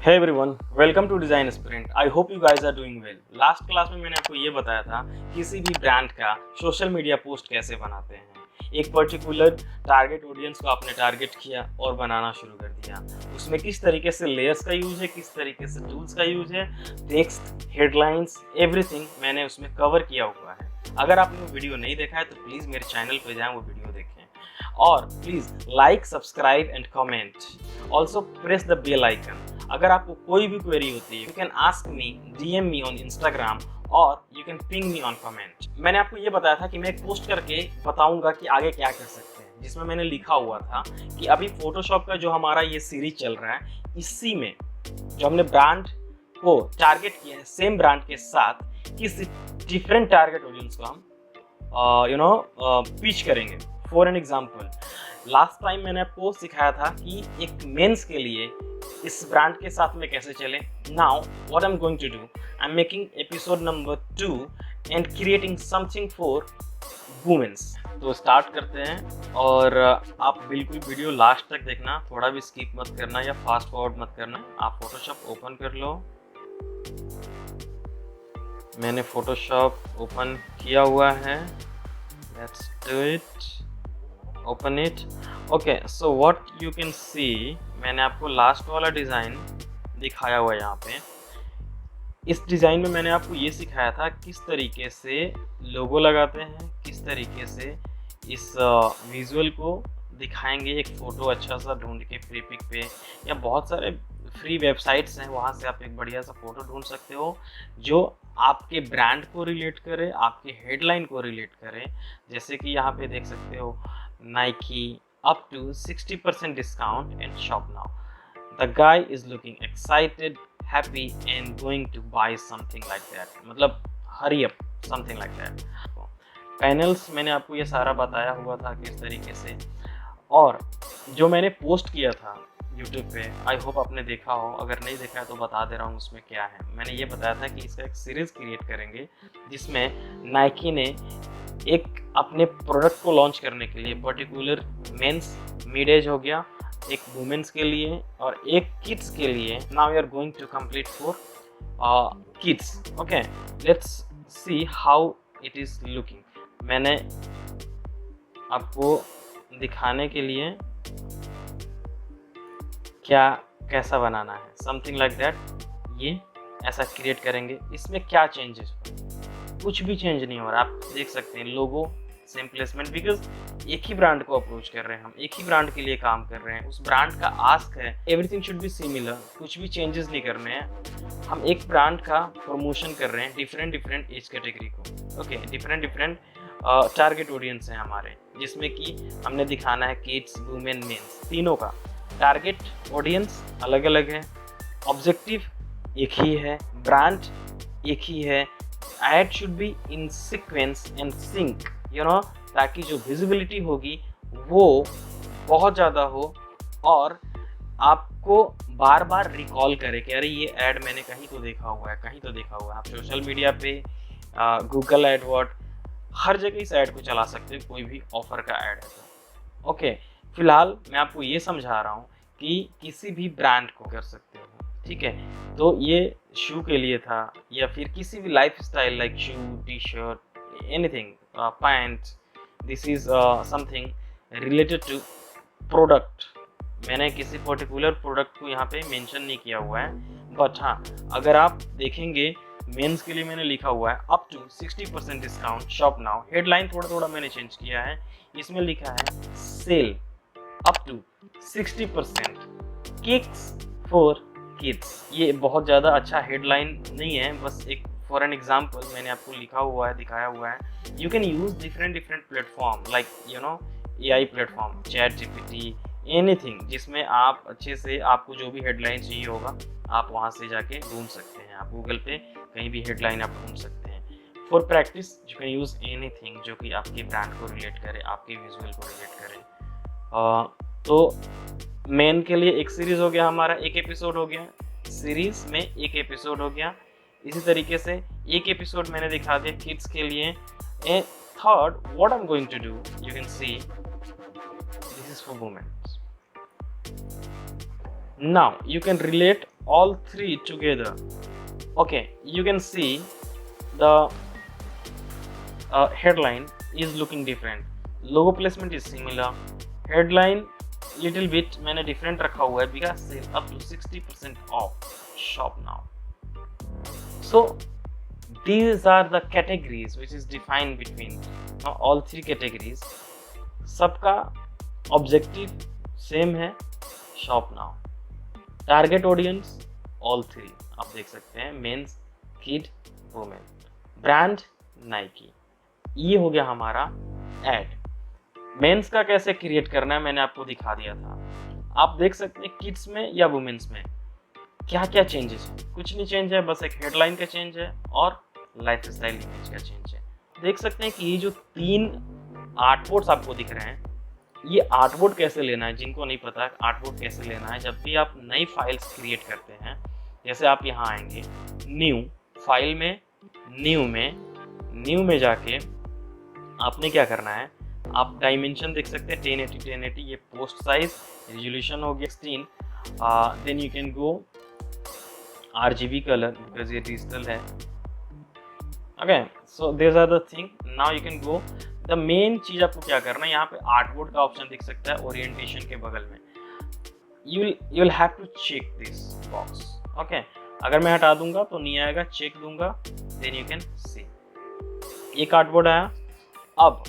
Hey everyone, welcome to Design Sprint. I hope you guys are doing well. Last class में मैंने आपको ये बताया था किसी भी ब्रांड का सोशल मीडिया पोस्ट कैसे बनाते हैं। एक पर्टिकुलर टारगेट ऑडियंस को आपने टारगेट किया और बनाना शुरू कर दिया। उसमें किस तरीके से लेयर्स का यूज है, किस तरीके से टूल्स का यूज है, टेक्स्ट, हेडलाइंस, एवरीथिंग मैंने उसमें कवर किया हुआ है। अगर आपने वो वीडियो नहीं देखा है तो प्लीज़ मेरे चैनल पर जाएँ, वो वीडियो देखें और please like, subscribe and comment. Also press the bell icon. अगर आपको कोई भी क्वेरी होती है, you can ask me, DM me on Instagram और you can ping me on comment. मैंने आपको ये बताया था कि मैं एक पोस्ट करके बताऊंगा कि आगे क्या कर सकते हैं, जिसमें मैंने लिखा हुआ था कि अभी फोटोशॉप का जो हमारा ये सीरीज चल रहा है, इसी में जो हमने ब्रांड को टारगेट किया है, सेम ब्रांड के साथ किसी डिफरेंट टारगेट ऑडियंस को हम पिच करेंगे। For an example, last time मैंने आपको सिखाया था कि एक मेंस के लिए इस ब्रांड के साथ में कैसे चले। Now what I am going to do, I am making episode number 2 and creating something for womens. तो स्टार्ट करते हैं और आप बिल्कुल वीडियो लास्ट तक देखना, थोड़ा भी स्किप मत करना या फास्ट फॉरवर्ड मत करना। आप फोटोशॉप ओपन कर लो। मैंने फोटोशॉप ओपन किया हुआ है। Let's do it, open it. Okay, so what you can सी, मैंने आपको लास्ट वाला डिज़ाइन दिखाया हुआ है यहाँ पे। इस डिज़ाइन में मैंने आपको ये सिखाया था किस तरीके से लोगो लगाते हैं, किस तरीके से इस विजुअल को दिखाएंगे। एक फ़ोटो अच्छा सा ढूंढ के फ्री पिक पे, या बहुत सारे फ्री वेबसाइट्स हैं, वहाँ से आप एक बढ़िया सा फ़ोटो ढूंढ सकते हो जो आपके ब्रांड को रिलेट करे, आपके हेडलाइन को रिलेट करे। जैसे कि यहाँ पे देख सकते हो, Nike up to 60% discount and shop now. The guy is looking excited, happy and going to buy something like that. मतलब hurry up, something like that. Panels मैंने आपको ये सारा बताया हुआ था किस तरीके से, और जो मैंने पोस्ट किया था YouTube पे, आई होप आपने देखा हो। अगर नहीं देखा है तो बता दे रहा हूँ उसमें क्या है। मैंने ये बताया था कि इसका एक सीरीज़ क्रिएट करेंगे जिसमें नाइकी ने एक अपने प्रोडक्ट को लॉन्च करने के लिए पर्टिकुलर मेंस, मिड एज हो गया, एक वुमेन्स के लिए और एक किड्स के लिए। Now we are going to complete for kids. Okay, let's see how it is looking. मैंने आपको दिखाने के लिए क्या कैसा बनाना है, समथिंग लाइक दैट। ये ऐसा क्रिएट करेंगे। इसमें क्या चेंजेस, कुछ भी चेंज नहीं हो रहा। आप देख सकते हैं लोगो, सेम प्लेसमेंट, बिकॉज एक ही ब्रांड को अप्रोच कर रहे हैं हम, एक ही ब्रांड के लिए काम कर रहे हैं। उस ब्रांड का आस्क है, एवरीथिंग शुड बी सिमिलर, कुछ भी चेंजेस नहीं करने हैं। हम एक ब्रांड का प्रमोशन कर रहे हैं डिफरेंट एज कैटेगरी को। ओके, डिफरेंट टारगेट ऑडियंस है हमारे, जिसमें कि हमने दिखाना है किड्स, वुमेन, मेंस, तीनों का टारगेट ऑडियंस अलग अलग है, ऑब्जेक्टिव एक ही है, ब्रांड एक ही है। Ad should be in sequence and sync, ताकि जो विजिबिलिटी होगी वो बहुत ज़्यादा हो और आपको बार बार रिकॉल करे कि अरे ये ऐड मैंने कहीं तो देखा हुआ है, कहीं तो देखा हुआ है। आप सोशल मीडिया पे, गूगल एडवर्ड, हर जगह इस ऐड को चला सकते हो, कोई भी ऑफर का ऐड है तो। ओके, फिलहाल मैं आपको ये समझा रहा हूँ कि किसी भी ब्रांड को कर सकते हो, ठीक है। तो ये शू के लिए था, या फिर किसी भी life style like shoe, T shirt, anything, pant. This is something related to product. मैंने किसी पर्टिकुलर प्रोडक्ट को यहाँ पे मेंशन नहीं किया हुआ है, बट हाँ, अगर आप देखेंगे मेंस के लिए मैंने लिखा हुआ है up to 60% discount, shop now. Headline थोड़ा मैंने चेंज किया है, इसमें लिखा है sale up to 60%, kicks for kids. ये बहुत ज़्यादा अच्छा हेडलाइन नहीं है, बस एक फॉर एन एग्जाम्पल मैंने आपको लिखा हुआ है, दिखाया हुआ है। You can use different platform like AI platform, chat GPT, anything, जिसमें आप अच्छे से, आपको जो भी हेडलाइन चाहिए होगा आप वहाँ से जाके ढूंढ सकते हैं। आप गूगल पे कहीं भी हेडलाइन आप ढूंढ सकते हैं। For practice you can use anything जो कि आपके ब्रांड को रिलेट करे, आपके विजुअल को रिलेट करे। तो मेन के लिए एक सीरीज हो गया हमारा, एक एपिसोड हो गया, सीरीज में एक एपिसोड हो गया। इसी तरीके से एक एपिसोड मैंने दिखा दिया किड्स के लिए। A third, what I am going to do, you can see this is for women. Now you can relate all three together. Okay, you can see the headline is looking different, logo placement is similar, headline little bit मैंने different रखा हुआ है because sale up to 60% off, shop now. So these are the categories which is defined between all three categories. सबका objective same है, shop now. Target audience all three आप देख सकते हैं, mens, kid, women. Brand Nike. ये हो गया हमारा एड. मेंस का कैसे क्रिएट करना है मैंने आपको दिखा दिया था. आप देख सकते हैं किड्स में या वुमेन्स में क्या क्या चेंजेस है. कुछ नहीं चेंज है, बस एक हेडलाइन का चेंज है और लाइफ स्टाइल इमेज का चेंज है. देख सकते हैं कि ये जो 3 आर्टबोर्ड्स आपको दिख रहे हैं, ये आर्टबोर्ड कैसे लेना है. जिनको नहीं पता आर्टबोर्ड कैसे लेना है, जब भी आप नई फाइल्स क्रिएट करते हैं, जैसे आप यहाँ आएंगे न्यू फाइल में, न्यू में जाके आपने क्या करना है, आप डायमेंशन देख सकते हैं 1080, ये पोस्ट साइज, रेजोल्यूशन हो गया 16. Then you can go RGB colour because ये डिजिटल है. Okay, so this are the thing. Now you can go. The main चीज आपको क्या करना है, यहाँ पे आर्टबोर्ड का ऑप्शन दिख सकता है ओरिएंटेशन के बगल में. You will have to check this box. Okay, अगर मैं हटा दूंगा तो नहीं आएगा, चेक दूंगा, देन यू कैन सी एक आर्टबोर्ड आया. अब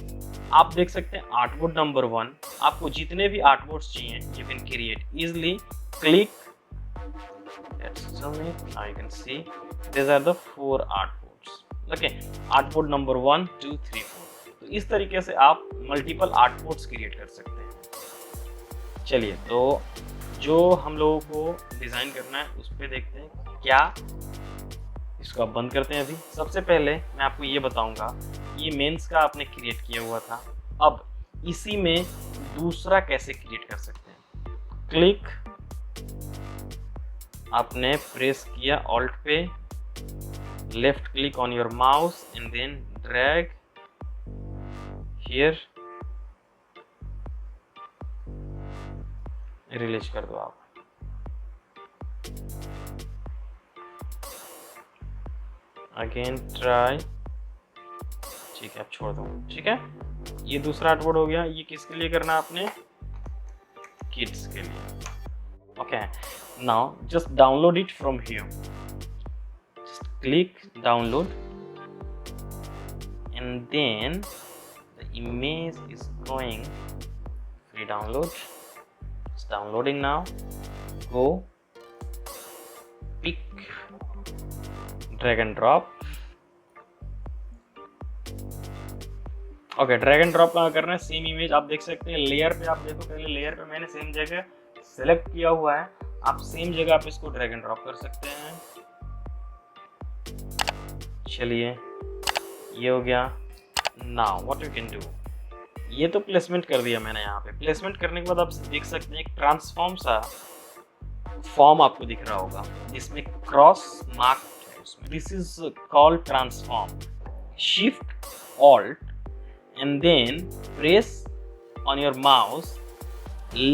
आप देख सकते हैं आर्टबोर्ड नंबर 1. आपको जितने भी आर्टबोर्ड्स चाहिए you can create easily. Click, now you can see these are the 4 artboards. Okay, artboard number 1, 2, 3, 4. तो इस तरीके से आप मल्टीपल आर्टबोर्ड्स क्रिएट कर सकते हैं. चलिए, तो जो हम लोगों को डिज़ाइन करना है उस पर देखते हैं क्या. इसको आप बंद करते हैं. अभी सबसे पहले मैं आपको ये बताऊंगा, ये मेंस का आपने क्रिएट किया हुआ था, अब इसी में दूसरा कैसे क्रिएट कर सकते हैं. क्लिक, आपने प्रेस किया ऑल्ट पे, left click on your mouse and then drag here, release कर दो आप. Again try. ठीक है, अब छोड़ दो. ठीक है, ये दूसरा आर्टबोर्ड हो गया. ये किसके लिए करना है आपने, किड्स के लिए. Okay, now just download it from here. Just click download and then the image is going free download. It's downloading now. Go pick, drag and drop. Okay, drag and drop कहाँ करना है. Same image आप देख सकते हैं layer पे. आप देखो पहले लेयर पे मैंने सेम जगह सेलेक्ट किया हुआ है, आप सेम जगह आप इसको ड्रैग एंड ड्रॉप कर सकते हैं. चलिए, ये हो गया. Now what you can do, ये तो प्लेसमेंट कर दिया मैंने. यहाँ पे प्लेसमेंट करने के बाद आप देख सकते हैं एक ट्रांसफॉर्म सा फॉर्म आपको दिख रहा होगा जिसमें क्रॉस मार्क है उसमें. This is called transform. Shift alt and then press on your mouse,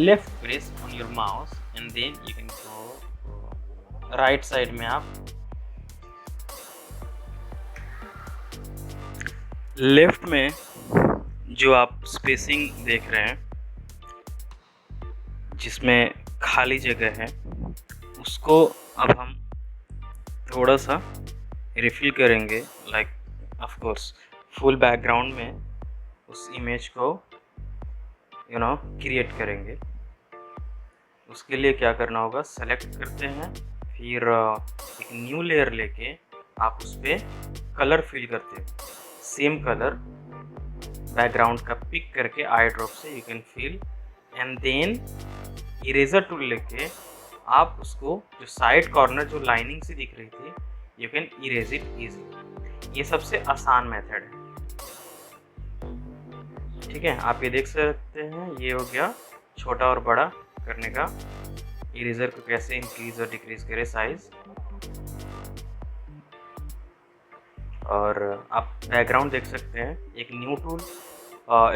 left press on your mouse and then you can go right side में आप लेफ्ट में जो आप स्पेसिंग देख रहे हैं जिसमें खाली जगह है उसको अब हम थोड़ा सा रिफिल करेंगे. Like of course full background में उस इमेज को क्रिएट करेंगे. उसके लिए क्या करना होगा, सेलेक्ट करते हैं, फिर एक न्यू लेयर लेके आप उस पर कलर फिल करते हो. सेम कलर बैकग्राउंड का पिक करके आई ड्रॉप से you can fill and then eraser tool लेके आप उसको जो साइड कॉर्नर जो लाइनिंग से दिख रही थी you can erase it easily. ये सबसे आसान मेथड है. ठीक है, आप ये देख सकते हैं. ये हो गया छोटा और बड़ा करने का. इरेजर को कैसे इंक्रीज और डिक्रीज करे साइज. और आप बैकग्राउंड देख सकते हैं. एक न्यू टूल,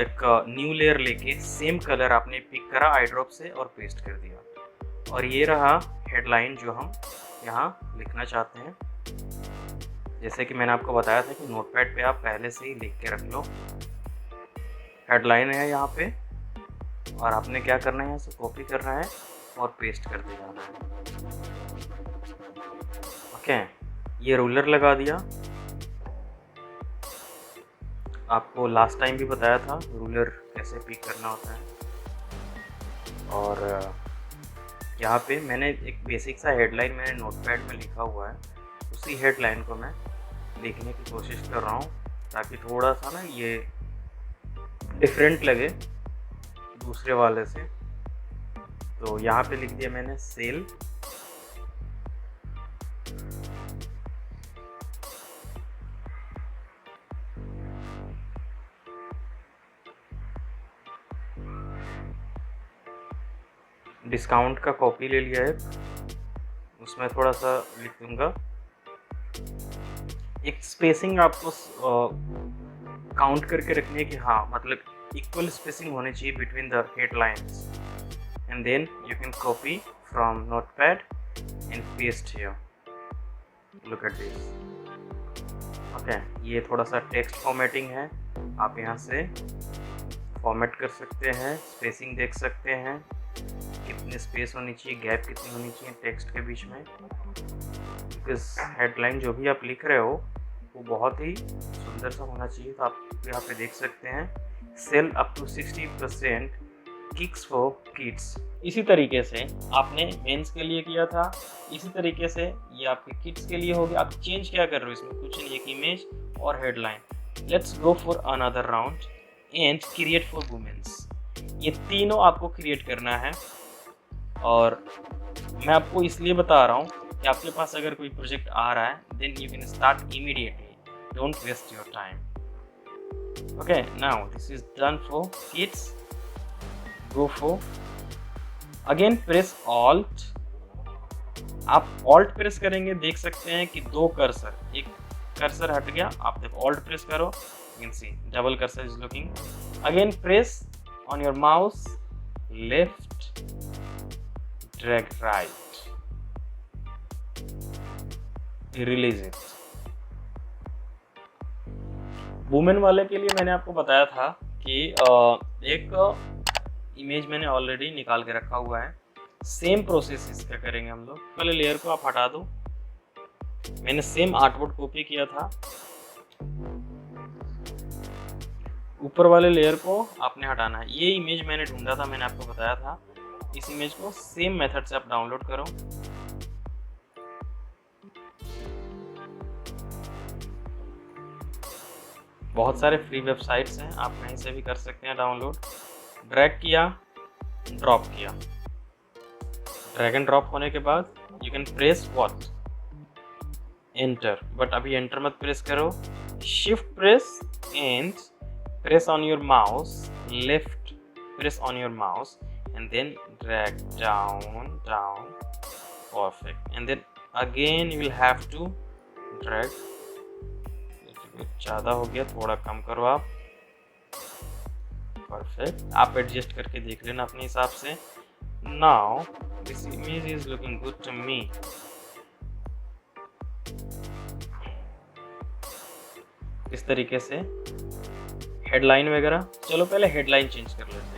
एक न्यू लेयर लेके सेम कलर आपने पिक करा आई ड्रॉप से और पेस्ट कर दिया. और ये रहा हेडलाइन जो हम यहाँ लिखना चाहते हैं। जैसे कि मैंने आपको बताया था कि नोटपैड पे आप पहले से ही लिख के रख लो। हेडलाइन है यहाँ पे, और आपने क्या करना है, यहाँ से कॉपी करना है और पेस्ट करते जाना है। ओके, ये रूलर लगा दिया। आपको लास्ट टाइम भी बताया था रूलर कैसे पिक करना होता है। और यहाँ पे मैंने एक बेसिक सा हेडलाइन मैंने नोटपैड में लिखा हुआ है, उसी हेडलाइन को मैं लिखने की कोशिश कर रहा हूँ ताकि थोड़ा सा ना ये डिफरेंट लगे दूसरे वाले से। तो यहाँ पे लिख दिया मैंने सेल। डिस्काउंट का कॉपी ले लिया है, उसमें थोड़ा सा लिख दूंगा। एक स्पेसिंग आपको काउंट करके रखनी है कि हाँ, मतलब इक्वल स्पेसिंग होनी चाहिए between the headlines, and then you can copy from notepad and paste here. Look at this. Okay, ये थोड़ा सा टेक्स्ट फॉर्मेटिंग है, आप यहाँ से फॉर्मेट कर सकते हैं, स्पेसिंग देख सकते हैं, कितनी स्पेस होनी चाहिए, गैप कितनी होनी चाहिए टेक्स्ट के बीच में। बिकॉज हेडलाइन जो भी आप लिख रहे हो वो बहुत ही सुंदर सा होना चाहिए। तो आप यहाँ पे देख सकते हैं sale up to 60% kicks for kids. इसी तरीके से आपने मेंस के लिए किया था, इसी तरीके से ये आपके किड्स के लिए हो गया। आप चेंज क्या कर रहे हो इसमें, कुछ नहीं, एक इमेज और headline. Let's go for another round and create for womens. ये तीनों आपको क्रिएट करना है, और मैं आपको इसलिए बता रहा हूँ कि आपके पास अगर कोई प्रोजेक्ट आ रहा है then you can start immediately, don't waste your time. Okay, now this is done for kids. Go for again press alt. आप ऑल्ट प्रेस करेंगे, देख सकते हैं कि दो कर्सर, एक कर्सर हट गया, आप देखो ऑल्ट प्रेस करो, you can see double cursor is looking. Again press on your mouse, left, drag right, release it. Women वाले के लिए मैंने आपको बताया था कि एक इमेज मैंने ऑलरेडी निकाल के रखा हुआ है। सेम प्रोसेस इसका करेंगे हम लोग। पहले लेयर को आप हटा दो, मैंने सेम आर्टबोर्ड कॉपी किया था। ऊपर वाले लेयर को आपने हटाना है। ये इमेज मैंने ढूंढा था, मैंने आपको बताया था। इस इमेज को सेम मेथड से आप डाउनलोड करो। बहुत सारे फ्री वेबसाइट्स हैं, आप कहीं से भी कर सकते हैं डाउनलोड। ड्रैग किया, ड्रॉप किया। ड्रैग एंड ड्रॉप होने के बाद you can press what, enter. But अभी एंटर मत प्रेस करो, shift press and press on your mouse, left press on your mouse and then drag down, perfect, and then again you will have to drag। ज़्यादा हो गया, थोड़ा कम करो आप, perfect. आप एडजस्ट करके देख लेना अपने हिसाब से। Now this image is looking good to me. इस तरीके से हेडलाइन वगैरह, चलो पहले हेडलाइन चेंज कर लेते हैं।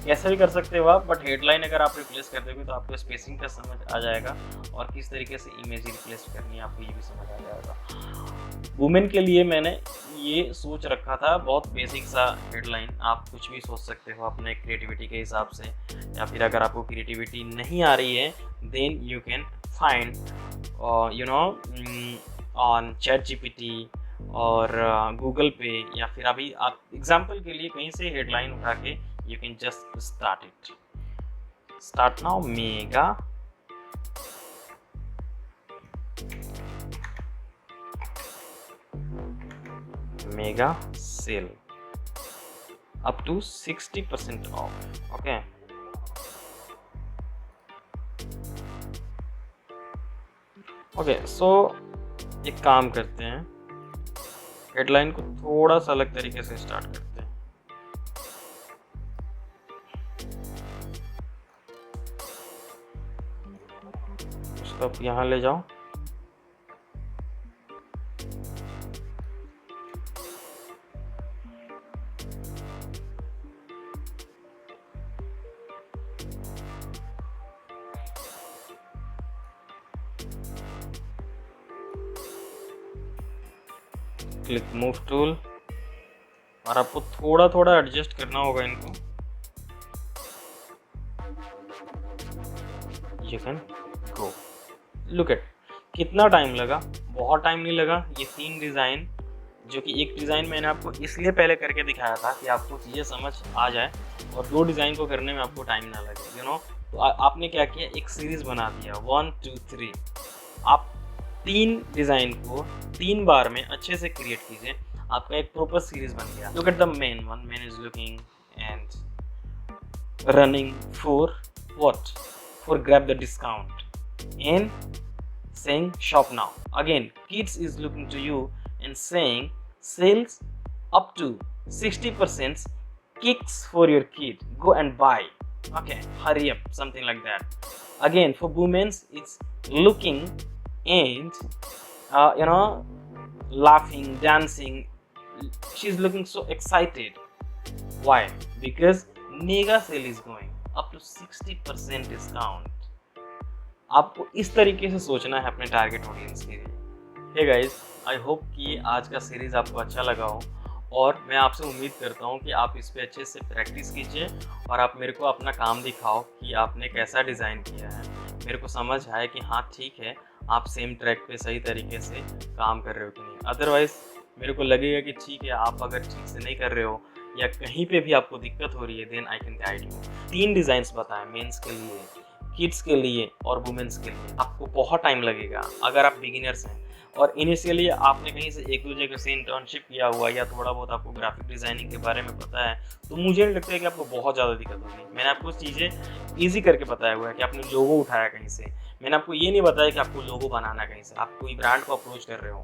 कैसे भी कर सकते हो आप, बट हेडलाइन अगर आप रिप्लेस कर दोगे तो आपको स्पेसिंग का समझ आ जाएगा, और किस तरीके से इमेज रिप्लेस करनी है आपको ये भी समझ आ जाएगा। वुमेन के लिए मैंने ये सोच रखा था, बहुत बेसिक सा हेडलाइन। आप कुछ भी सोच सकते हो अपने क्रिएटिविटी के हिसाब से, या फिर अगर आपको क्रिएटिविटी नहीं आ रही है then you can find you know on ChatGPT और गूगल पे, या फिर अभी आप एग्जाम्पल के लिए कहीं से हेडलाइन उठा के you can just start it. Start now, mega sale up to 60% off. Okay, so एक काम करते हैं, हेडलाइन को थोड़ा सा अलग तरीके से स्टार्ट करते हैं। इसको आप यहाँ ले जाओ। क्लिक मूव टूल, और आपको थोड़ा थोड़ा एडजस्ट करना होगा इनको। You can go. Look at, कितना टाइम लगा? बहुत टाइम नहीं लगा। ये 3 डिज़ाइन, जो कि एक डिज़ाइन मैंने आपको इसलिए पहले करके दिखाया था कि आपको चीज़ें समझ आ जाए और 2 डिज़ाइन को करने में आपको टाइम ना लगे, यू नो। तो आपने क्या किया, एक सीरीज़ बना दिया 1 2 3। आप 3 डिज़ाइन को 3 बार में अच्छे से क्रिएट कीजिए, आपका एक प्रॉपर सीरीज बन गया। Look at the main one, main is looking and running for what, for grab the discount and saying shop now. Again, kids is looking to you and saying sales up to 60%, kicks for your kid, go and buy, okay, hurry up, something like that. Again, for women's, it's looking and laughing, dancing, she's looking so excited. Why? Because mega sale is going up to 60% discount. आपको इस तरीके से सोचना है अपने target audience के लिए। Hey guys, I hope कि आज का सीरीज़ आपको अच्छा लगा हो, और मैं आपसे उम्मीद करता हूँ कि आप इस पे अच्छे से प्रैक्टिस कीजिए और आप मेरे को अपना काम दिखाओ कि आपने कैसा डिज़ाइन किया है। मेरे को समझ आए कि हाँ ठीक है, आप सेम ट्रैक पे सही तरीके से काम कर रहे हो कि नहीं। अदरवाइज़ मेरे को लगेगा कि ठीक है, आप अगर ठीक से नहीं कर रहे हो या कहीं पे भी आपको दिक्कत हो रही है, then I can guide you. 3 designs बताएं, मेंस के लिए, किड्स के लिए और वुमेन्स के लिए। आपको बहुत टाइम लगेगा अगर आप बिगिनर्स हैं और इनिशियली आपने कहीं से 1-2 जगह से इंटर्नशिप किया हुआ या थोड़ा बहुत आपको ग्राफिक डिज़ाइनिंग के बारे में पता है, तो मुझे नहीं लगता है कि आपको बहुत ज़्यादा दिक्कत होगी। मैंने आपको चीज़ें ईजी करके बताया हुआ है कि आपने लोगो उठाया कहीं से। मैंने आपको ये नहीं बताया कि आपको लोगो बनाना है कहीं से, आप कोई ब्रांड को अप्रोच कर रहे हो।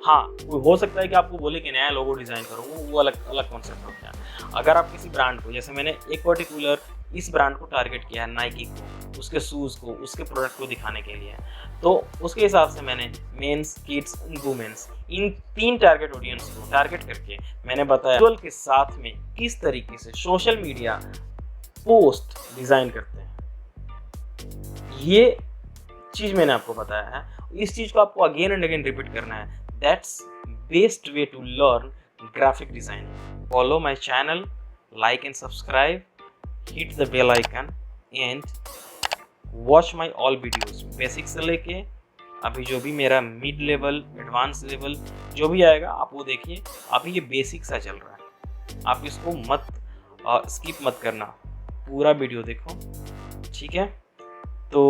हाँ, हो सकता है कि आपको बोले कि नया लोगो डिज़ाइन करो, वो अलग कॉन्सेप्ट होता है। अगर आप किसी ब्रांड को, जैसे मैंने एक पर्टिकुलर इस ब्रांड को टारगेट किया है, नाइकी को, उसके शूज़ को, उसके प्रोडक्ट को दिखाने के लिए, तो उसके हिसाब से मैंने मेंस, किड्स, वुमेन्स, इन 3 टारगेट ऑडियंस को टारगेट करके मैंने बताया विजुअल के साथ में किस तरीके से सोशल मीडिया पोस्ट डिज़ाइन करते हैं। ये चीज़ मैंने आपको बताया है। इस चीज़ को आपको अगेन एंड अगेन रिपीट करना है। That's best way to learn graphic design. Follow my channel, like and subscribe, hit the bell icon and watch my all videos, basic से लेके अभी जो भी मेरा मिड लेवल, एडवांस लेवल जो भी आएगा आप वो देखिए। अभी ये बेसिक सा चल रहा है, आप इसको मत स्किप मत करना, पूरा वीडियो देखो, ठीक है। तो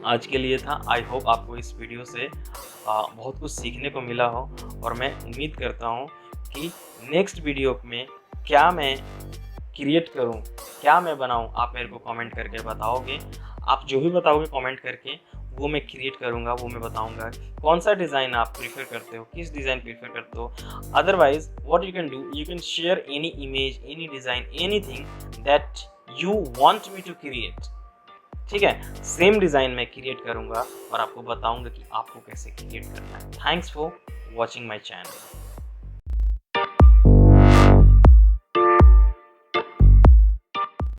आज के लिए था। आई होप आपको इस वीडियो से बहुत कुछ सीखने को मिला हो, और मैं उम्मीद करता हूँ कि नेक्स्ट वीडियो में क्या मैं क्रिएट करूँ, क्या मैं बनाऊँ, आप मेरे को कमेंट करके बताओगे। आप जो भी बताओगे कमेंट करके, वो मैं क्रिएट करूँगा, वो मैं बताऊँगा कौन सा डिज़ाइन आप प्रीफर करते हो, किस डिज़ाइन प्रीफर करते हो। Otherwise what you can do, you can share any image, any design, anything that you want me to create, ठीक है। सेम डिज़ाइन मैं क्रिएट करूँगा और आपको बताऊँगा कि आपको कैसे क्रिएट करना है। Thanks for watching my channel.